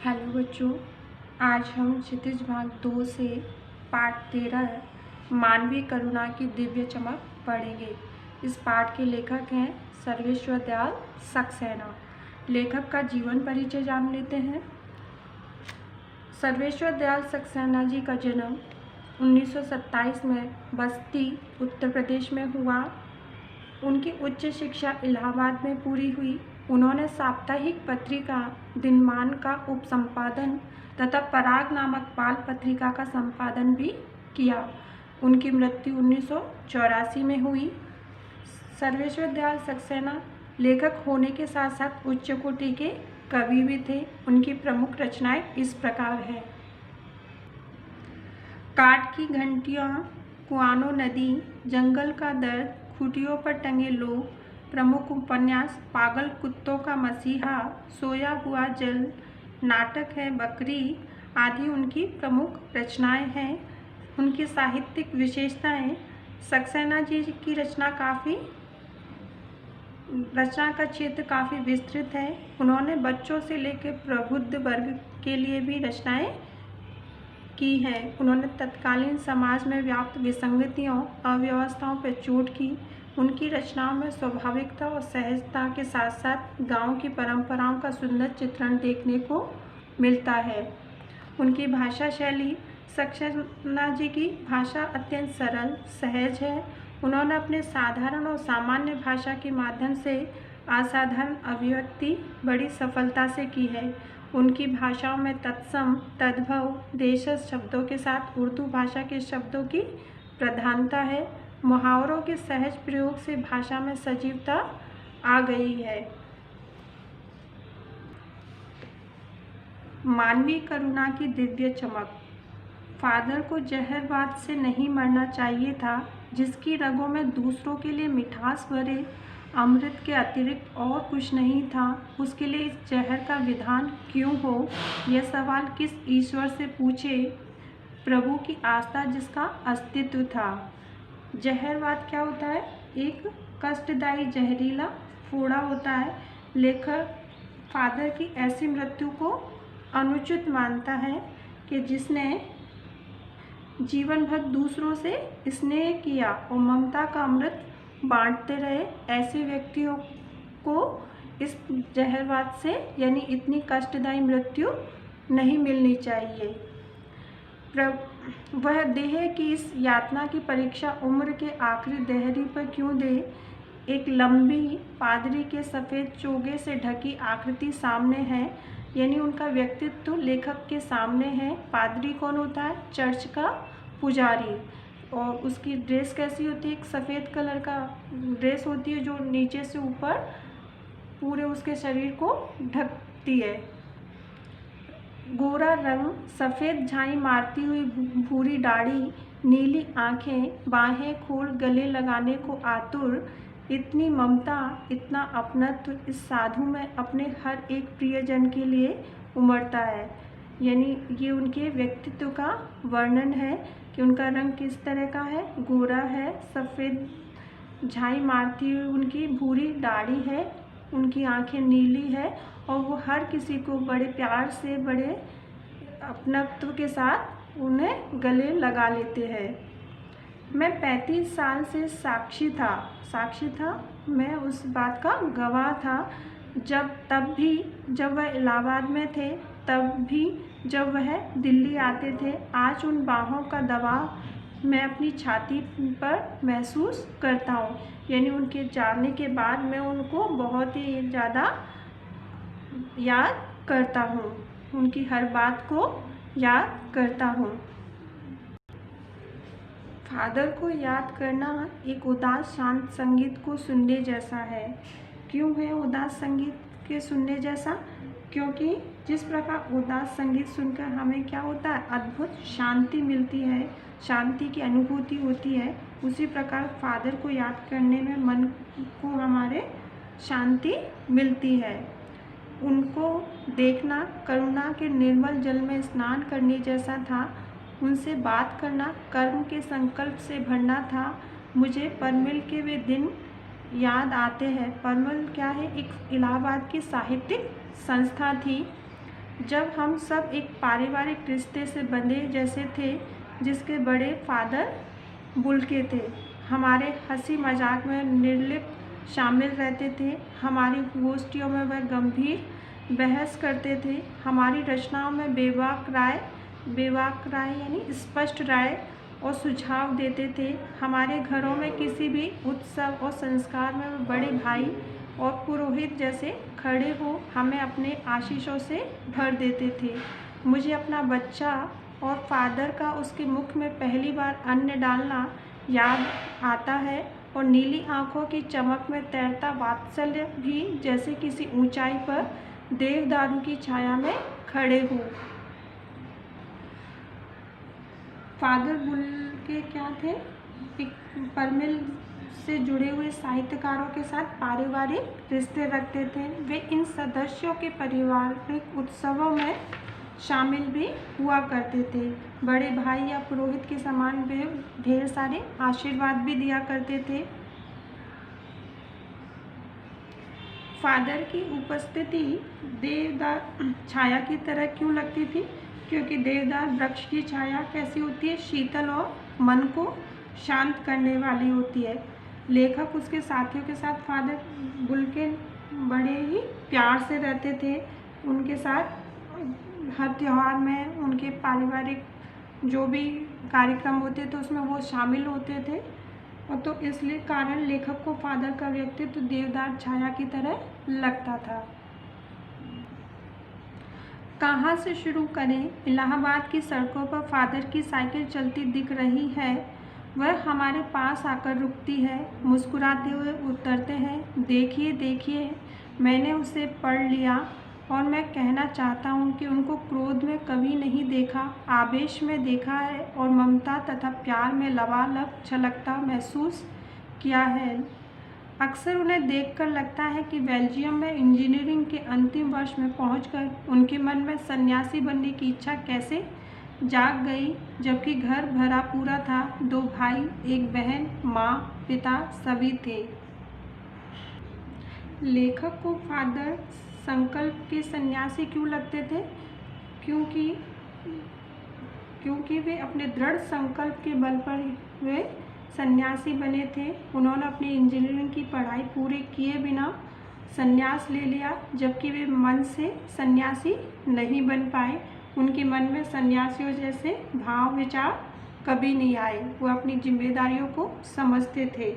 Hello बच्चों, आज हम क्षितिज भाग 2 से पाठ 13 मानवीय करुणा की दिव्य चमक पढ़ेंगे। इस पाठ के लेखक हैं सर्वेश्वर दयाल सक्सेना। लेखक का जीवन परिचय जान लेते हैं। सर्वेश्वर दयाल सक्सेना जी का जन्म 1927 में बस्ती उत्तर प्रदेश में हुआ। उनकी उच्च शिक्षा इलाहाबाद में पूरी हुई। उन्होंने साप्ताहिक पत्रिका दिनमान का उपसंपादन तथा पराग नामक बाल पत्रिका का संपादन भी किया। उनकी मृत्यु 1984 में हुई। सर्वेश्वर दयाल सक्सेना लेखक होने के साथ साथ उच्च कोटि के कवि भी थे। उनकी प्रमुख रचनाएं इस प्रकार हैं। काठ की घंटियां, कुआनो नदी, जंगल का दर्द, खूंटियों पर टंगे लोग, प्रमुख उपन्यास पागल कुत्तों का मसीहा, सोया हुआ जल, नाटक है बकरी आदि उनकी प्रमुख रचनाएं हैं। उनकी साहित्यिक विशेषताएं। सक्सेना जी की रचना का क्षेत्र काफ़ी विस्तृत है। उन्होंने बच्चों से लेकर प्रबुद्ध वर्ग के लिए भी रचनाएं की हैं। उन्होंने तत्कालीन समाज में व्याप्त विसंगतियों अव्यवस्थाओं पर चोट की। उनकी रचनाओं में स्वाभाविकता और सहजता के साथ साथ गांव की परंपराओं का सुंदर चित्रण देखने को मिलता है। उनकी भाषा शैली। सक्सेना जी की भाषा अत्यंत सरल सहज है। उन्होंने अपने साधारण और सामान्य भाषा के माध्यम से असाधारण अभिव्यक्ति बड़ी सफलता से की है। उनकी भाषाओं में तत्सम तद्भव देशज शब्दों के साथ उर्दू भाषा के शब्दों की प्रधानता है। मुहावरों के सहज प्रयोग से भाषा में सजीवता आ गई है। मानवीय करुणा की दिव्य चमक। फादर को जहरवाद से नहीं मरना चाहिए था, जिसकी रगों में दूसरों के लिए मिठास भरे अमृत के अतिरिक्त और कुछ नहीं था। उसके लिए इस जहर का विधान क्यों हो, यह सवाल किस ईश्वर से पूछे। प्रभु की आस्था जिसका अस्तित्व था। जहरवाद क्या होता है? एक कष्टदायी जहरीला फोड़ा होता है। लेखक फादर की ऐसी मृत्यु को अनुचित मानता है कि जिसने जीवन भर दूसरों से स्नेह किया और ममता का अमृत बांटते रहे, ऐसे व्यक्तियों को इस जहरवाद से यानी इतनी कष्टदायी मृत्यु नहीं मिलनी चाहिए। वह देह की इस यातना की परीक्षा उम्र के आखिरी देहरी पर क्यों दे। एक लंबी पादरी के सफ़ेद चोगे से ढकी आकृति सामने है, यानी उनका व्यक्तित्व लेखक के सामने है। पादरी कौन होता है? चर्च का पुजारी। और उसकी ड्रेस कैसी होती है? एक सफ़ेद कलर का ड्रेस होती है जो नीचे से ऊपर पूरे उसके शरीर को ढकती है। गोरा रंग, सफ़ेद झाई मारती हुई भूरी दाढ़ी, नीली आँखें, बाहें खोल गले लगाने को आतुर, इतनी ममता, इतना अपनत्व इस साधु में अपने हर एक प्रियजन के लिए उमड़ता है। यानी ये उनके व्यक्तित्व का वर्णन है कि उनका रंग किस तरह का है। गोरा है, सफ़ेद झाई मारती हुई उनकी भूरी दाढ़ी है, उनकी आंखें नीली है और वो हर किसी को बड़े प्यार से बड़े अपनत्व के साथ उन्हें गले लगा लेते हैं। मैं 35 साल से साक्षी था, मैं उस बात का गवाह था। जब वह इलाहाबाद में थे, तब भी जब वह दिल्ली आते थे। आज उन बाहों का दबाव मैं अपनी छाती पर महसूस करता हूँ। यानी उनके जाने के बाद मैं उनको बहुत ही ज़्यादा याद करता हूँ, उनकी हर बात को याद करता हूँ। फादर को याद करना एक उदास शांत संगीत को सुनने जैसा है। क्यों है उदास संगीत के सुनने जैसा? क्योंकि जिस प्रकार उदास संगीत सुनकर हमें क्या होता है? अद्भुत शांति मिलती है, शांति की अनुभूति होती है। उसी प्रकार फादर को याद करने में मन को हमारे शांति मिलती है। उनको देखना करुणा के निर्मल जल में स्नान करने जैसा था। उनसे बात करना कर्म के संकल्प से भरना था। मुझे परमिल के वे दिन याद आते हैं। परमिल क्या है? एक इलाहाबाद की साहित्यिक संस्था थी। जब हम सब एक पारिवारिक रिश्ते से बंधे जैसे थे, जिसके बड़े फादर बुल्के थे। हमारे हंसी मजाक में निर्लिप्त शामिल रहते थे। हमारी गोष्ठियों में वह गंभीर बहस करते थे। हमारी रचनाओं में बेबाक राय यानी स्पष्ट राय और सुझाव देते थे। हमारे घरों में किसी भी उत्सव और संस्कार में वह बड़े भाई और पुरोहित जैसे खड़े हो हमें अपने आशीषों से भर देते थे। मुझे अपना बच्चा और फादर का उसके मुख में पहली बार अन्न डालना याद आता है, और नीली आंखों की चमक में तैरता वात्सल्य भी, जैसे किसी ऊंचाई पर देवदारू की छाया में खड़े हो। फादर बुल्के क्या थे? एक परमिल से जुड़े हुए साहित्यकारों के साथ पारिवारिक रिश्ते रखते थे। वे इन सदस्यों के पारिवारिक उत्सवों में शामिल भी हुआ करते थे। बड़े भाई या पुरोहित के समान वे ढेर सारे आशीर्वाद भी दिया करते थे। फादर की उपस्थिति देवदार छाया की तरह क्यों लगती थी? क्योंकि देवदार वृक्ष की छाया कैसी होती है? शीतल और मन को शांत करने वाली होती है। लेखक उसके साथियों के साथ फादर बुल्के बड़े ही प्यार से रहते थे। उनके साथ हर त्यौहार में उनके पारिवारिक जो भी कार्यक्रम होते थे उसमें वो शामिल होते थे, और तो इसलिए कारण लेखक को फादर का व्यक्तित्व देवदार छाया की तरह लगता था। कहाँ से शुरू करें? इलाहाबाद की सड़कों पर फादर की साइकिल चलती दिख रही है। वह हमारे पास आकर रुकती है, मुस्कुराते हुए उतरते हैं। देखिए देखिए, मैंने उसे पढ़ लिया, और मैं कहना चाहता हूँ कि उनको क्रोध में कभी नहीं देखा, आवेश में देखा है, और ममता तथा प्यार में लबालब छलकता महसूस किया है। अक्सर उन्हें देखकर लगता है कि बेल्जियम में इंजीनियरिंग के अंतिम वर्ष में पहुंचकर उनके मन में सन्यासी बनने की इच्छा कैसे जाग गई, जबकि घर भरा पूरा था। 2 भाई, 1 बहन, माँ, पिता सभी थे। लेखक को फादर संकल्प के सन्यासी क्यों लगते थे? क्योंकि वे अपने दृढ़ संकल्प के बल पर वे सन्यासी बने थे। उन्होंने अपनी इंजीनियरिंग की पढ़ाई पूरी किए बिना सन्यास ले लिया, जबकि वे मन से सन्यासी नहीं बन पाए। उनके मन में सन्यासियों जैसे भाव विचार कभी नहीं आए। वो अपनी जिम्मेदारियों को समझते थे।